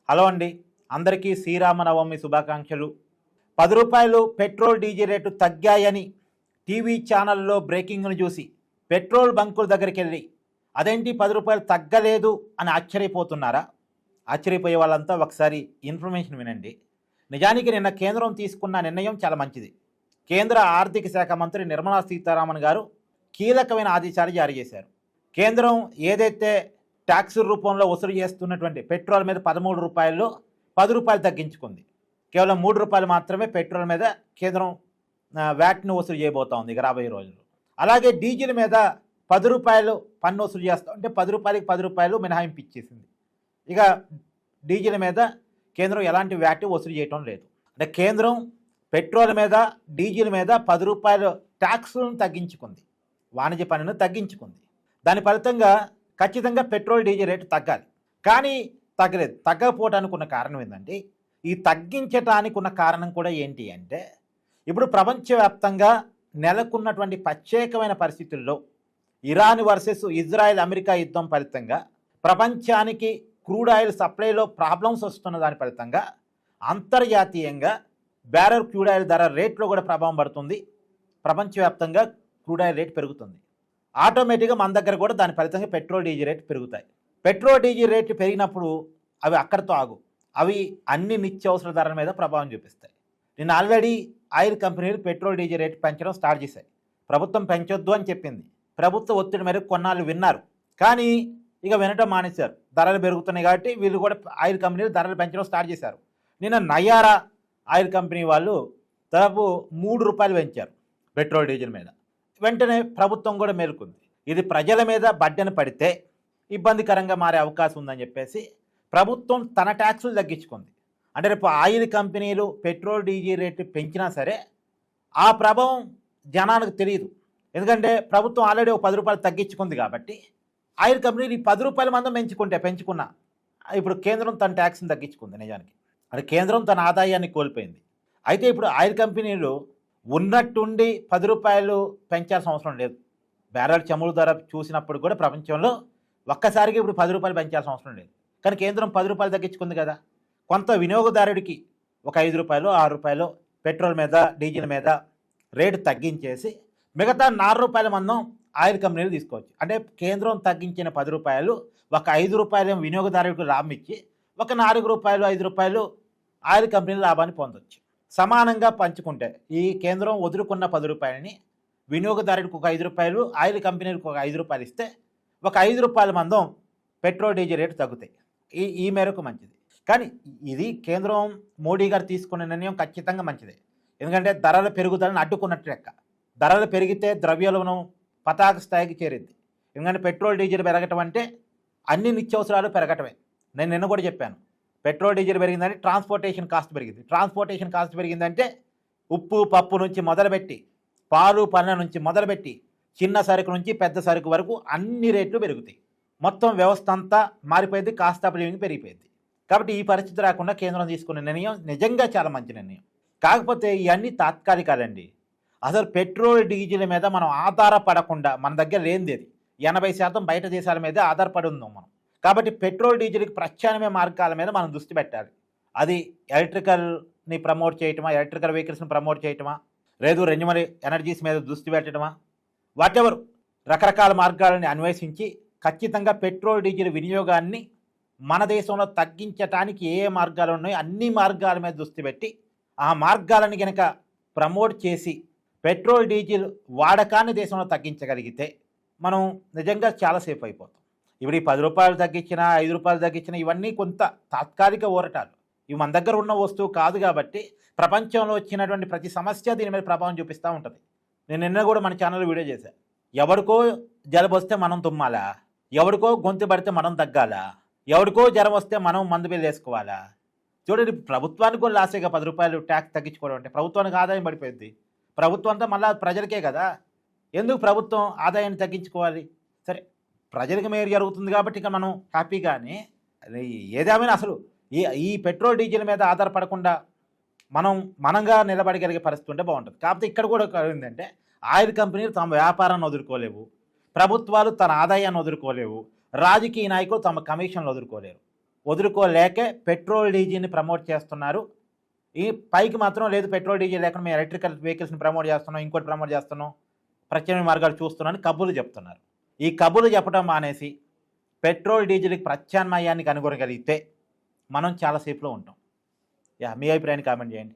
Hello అండి, అందరికీ శ్రీరామనవమి శుభాకాంక్షలు. 10 రూపాయలు పెట్రోల్ డీజిల్ రేటు తగ్గాయని టీవీ ఛానల్లో బ్రేకింగ్ను చూసి పెట్రోల్ బంకుల దగ్గరికి వెళ్ళి అదేంటి 10 రూపాయలు తగ్గలేదు అని ఆశ్చర్యపోతున్నారా? ఆశ్చర్యపోయే వాళ్ళంతా ఒకసారి ఇన్ఫర్మేషన్ వినండి. నిజానికి నిన్న కేంద్రం తీసుకున్న నిర్ణయం చాలా మంచిది. కేంద్ర ఆర్థిక శాఖ మంత్రి నిర్మలా సీతారామన్ గారు కీలకమైన ఆదేశాలు జారీ చేశారు. కేంద్రం ఏదైతే ట్యాక్స్ రూపంలో వసూలు చేస్తున్నటువంటి పెట్రోల్ మీద 13 రూపాయలు 10 రూపాయలు తగ్గించుకుంది. కేవలం 3 రూపాయలు మాత్రమే పెట్రోల్ మీద కేంద్రం వ్యాట్ను వసూలు చేయబోతా ఉంది ఇక రాబోయే రోజుల్లో. అలాగే డీజిల్ మీద 10 రూపాయలు పన్ను వసూలు చేస్తాం అంటే 10 రూపాయలకి 10 రూపాయలు మినహాయింపు ఇచ్చేసింది. ఇక డీజిల్ మీద కేంద్రం ఎలాంటి వ్యాట్ వసూలు చేయటం లేదు. అంటే కేంద్రం పెట్రోల్ మీద డీజిల్ మీద 10 రూపాయలు ట్యాక్స్లను తగ్గించుకుంది, వాణిజ్య పన్నును తగ్గించుకుంది. దాని ఫలితంగా ఖచ్చితంగా పెట్రోల్ డీజిల్ రేటు తగ్గాలి. కానీ తగ్గలేదు. తగ్గకపోవడానికి ఉన్న కారణం ఏంటంటే, ఈ తగ్గించడానికి ఉన్న కారణం కూడా ఏంటి అంటే, ఇప్పుడు ప్రపంచవ్యాప్తంగా నెలకొన్నటువంటి ప్రత్యేకమైన పరిస్థితుల్లో ఇరాన్ వర్సెస్ ఇజ్రాయెల్ అమెరికా యుద్ధం ఫలితంగా ప్రపంచానికి క్రూడ్ ఆయిల్ సప్లైలో ప్రాబ్లమ్స్ వస్తున్న దాని ఫలితంగా అంతర్జాతీయంగా బ్యారెల్ క్రూడ్ ఆయిల్ ధర రేట్లో కూడా ప్రభావం పడుతుంది. ప్రపంచవ్యాప్తంగా క్రూడ్ ఆయిల్ రేటు పెరుగుతుంది. ఆటోమేటిక్గా మన దగ్గర కూడా దాని ఫలితంగా పెట్రోల్ డీజిల్ రేటు పెరుగుతాయి. పెట్రోల్ డీజిల్ రేటు పెరిగినప్పుడు అవి అక్కడితో ఆగు, అవి అన్ని నిత్యావసర ధరల మీద ప్రభావం చూపిస్తాయి. నేను ఆల్రెడీ ఆయిల్ కంపెనీలు పెట్రోల్ డీజిల్ రేటు పెంచడం స్టార్ట్ చేశాయి. ప్రభుత్వం పెంచొద్దు అని చెప్పింది. ప్రభుత్వ ఒత్తిడి మేరకు కొన్నాళ్ళు విన్నారు, కానీ ఇక వినటం మానేశారు. ధరలు పెరుగుతున్నాయి కాబట్టి వీళ్ళు కూడా ఆయిల్ కంపెనీలు ధరలు పెంచడం స్టార్ట్ చేశారు. నిన్న నయారా ఆయిల్ కంపెనీ వాళ్ళు దాదాపు 3 రూపాయలు పెంచారు పెట్రోల్ డీజిల్ మీద. వెంటనే ప్రభుత్వం కూడా మేలుకుంది. ఇది ప్రజల మీద బడ్డెన పడితే ఇబ్బందికరంగా మారే అవకాశం ఉందని చెప్పేసి ప్రభుత్వం తన ట్యాక్సులు తగ్గించుకుంది. అంటే రేపు ఆయిల్ కంపెనీలు పెట్రోల్ డీజిల్ రేటు పెంచినా సరే ఆ ప్రభావం జనానికి తెలియదు. ఎందుకంటే ప్రభుత్వం ఆల్రెడీ 10 రూపాయలు తగ్గించుకుంది కాబట్టి ఆయిల్ కంపెనీలు ఈ 10 రూపాయల మందం పెంచుకున్నా ఇప్పుడు కేంద్రం తన ట్యాక్స్ని తగ్గించుకుంది. నిజానికి అంటే కేంద్రం తన ఆదాయాన్ని కోల్పోయింది. అయితే ఇప్పుడు ఆయిల్ కంపెనీలు ఉన్నట్టుండి 10 రూపాయలు పెంచాల్సిన అవసరం లేదు. బ్యారెల్ చమురు ధర చూసినప్పుడు కూడా ప్రపంచంలో ఒక్కసారిగా ఇప్పుడు 10 రూపాయలు పెంచాల్సిన అవసరం లేదు. కానీ కేంద్రం 10 రూపాయలు తగ్గించుకుంది కదా. కొంత వినియోగదారుడికి ఒక 5 రూపాయలు 6 రూపాయలు పెట్రోల్ మీద డీజిల్ మీద రేటు తగ్గించేసి మిగతా 4 రూపాయల మందం ఆయిల్ కంపెనీలు తీసుకోవచ్చు. అంటే కేంద్రం తగ్గించిన 10 రూపాయలు ఒక 5 రూపాయలు వినియోగదారుడికి లాభం ఇచ్చి ఒక 4 రూపాయలు 5 రూపాయలు ఆయిల్ కంపెనీలు లాభాన్ని పొందొచ్చు. సమానంగా పంచుకుంటే ఈ కేంద్రం వదులుకున్న 10 రూపాయలని వినియోగదారుడికి ఒక 5 రూపాయలు ఆయిల్ కంపెనీలకు ఒక 5 రూపాయలు ఇస్తే ఒక 5 రూపాయల మందం పెట్రోల్ డీజిల్ రేటు తగ్గుతాయి. ఈ మేరకు మంచిది. కానీ ఇది కేంద్రం మోడీ గారు తీసుకున్న నిర్ణయం ఖచ్చితంగా మంచిదే. ఎందుకంటే ధరల పెరుగుదలను అడ్డుకున్నట్టు లెక్క. ధరలు పెరిగితే ద్రవ్యోల్బణం పతాక స్థాయికి చేరింది. ఎందుకంటే పెట్రోల్ డీజిల్ పెరగటం అంటే అన్ని నిత్యావసరాలు పెరగటమే. నేను నిన్న కూడా చెప్పాను, పెట్రోల్ డీజిల్ పెరిగిందంటే ట్రాన్స్పోర్టేషన్ కాస్ట్ పెరిగింది. ట్రాన్స్పోర్టేషన్ కాస్ట్ పెరిగిందంటే ఉప్పు పప్పు నుంచి మొదలుపెట్టి పాలు పళ్ళ నుంచి మొదలుపెట్టి చిన్న సరుకు నుంచి పెద్ద సరుకు వరకు అన్ని రేట్లు పెరుగుతాయి. మొత్తం వ్యవస్థ అంతా మారిపోయింది, కాస్ట్ ఆఫ్ లివింగ్ పెరిగిపోయింది. కాబట్టి ఈ పరిస్థితి రాకుండా కేంద్రం తీసుకున్న నిర్ణయం నిజంగా చాలా మంచి నిర్ణయం. కాకపోతే ఇవన్నీ తాత్కాలికాలండి. అసలు పెట్రోల్ డీజిల్ మీద మనం ఆధారపడకుండా, మన దగ్గర లేనిది అది 80% బయట దేశాల మీద ఆధారపడి ఉందాం మనం. కాబట్టి పెట్రోల్ డీజిల్కి ప్రత్యామ్నాయ మార్గాల మీద మనం దృష్టి పెట్టాలి. అది ఎలక్ట్రికల్ని ప్రమోట్ చేయటమా, ఎలక్ట్రికల్ వెహికల్స్ని ప్రమోట్ చేయటమా, లేదు రెన్యూవబుల్ ఎనర్జీస్ మీద దృష్టి పెట్టడమా, వాటెవర్ రకరకాల మార్గాలని అన్వేషించి ఖచ్చితంగా పెట్రోల్ డీజిల్ వినియోగాన్ని మన దేశంలో తగ్గించడానికి ఏ మార్గాలు ఉన్నాయో అన్ని మార్గాల మీద దృష్టి పెట్టి ఆ మార్గాలను కనుక ప్రమోట్ చేసి పెట్రోల్ డీజిల్ వాడకాన్ని దేశంలో తగ్గించగలిగితే మనం నిజంగా చాలా సేఫ్ అయిపోతాం. ఇప్పుడు ఈ 10 రూపాయలు తగ్గించినా 5 రూపాయలు తగ్గించినా ఇవన్నీ కొంత తాత్కాలిక ఊరటాలు. ఇవి మన దగ్గర ఉన్న వస్తువు కాదు కాబట్టి ప్రపంచంలో వచ్చినటువంటి ప్రతి సమస్య దీని మీద ప్రభావం చూపిస్తూ ఉంటుంది. నేను నిన్న కూడా మన ఛానల్లో వీడియో చేశాను. ఎవరికో జలుబు వస్తే మనం తుమ్మాలా, ఎవరికో గొంతు పడితే మనం తగ్గాలా, ఎవరికో జ్వరం వస్తే మనం మందు బిల్లు వేసుకోవాలా? చూడండి, ప్రభుత్వానికి కూడా లాసేగా 10 రూపాయలు ట్యాక్స్ తగ్గించుకోవడం అంటే. ప్రభుత్వానికి ఆదాయం పడిపోయింది. ప్రభుత్వం అంతా మళ్ళీ ప్రజలకే కదా. ఎందుకు ప్రభుత్వం ఆదాయాన్ని తగ్గించుకోవాలి? సరే, ప్రజలకు మేలు జరుగుతుంది కాబట్టి ఇక మనం హ్యాపీగానే ఏదేమైనా అసలు ఈ పెట్రోల్ డీజిల్ మీద ఆధారపడకుండా మనంగా నిలబడగలిగే పరిస్థితి ఉంటే బాగుంటుంది. కాకపోతే ఇక్కడ కూడా ఏంటంటే ఆయిల్ కంపెనీలు తమ వ్యాపారాన్ని వదులుకోలేవు, ప్రభుత్వాలు తన ఆదాయాన్ని వదులుకోలేవు, రాజకీయ నాయకులు తమ కమిషన్లు వదులుకోలేరు. వదులుకోలేకే పెట్రోల్ డీజిల్ని ప్రమోట్ చేస్తున్నారు. ఈ పైకి మాత్రం లేదు పెట్రోల్ డీజిల్ లేకుండా మేము ఎలక్ట్రికల్ వెహికల్స్ని ప్రమోట్ చేస్తున్నాం, ఇంకోటి ప్రమోట్ చేస్తున్నాం, ప్రత్యామ్నాయ మార్గాలు చూస్తున్నామని కబుర్లు చెప్తున్నారు. ఈ కబుర్లు చెప్పడం మానేసి పెట్రోల్ డీజిల్కి ప్రత్యామ్నాయాన్ని కనుగొనగలిగితే మనం చాలా సేఫ్లో ఉంటాం. మీ అభిప్రాయాన్ని కామెంట్ చేయండి.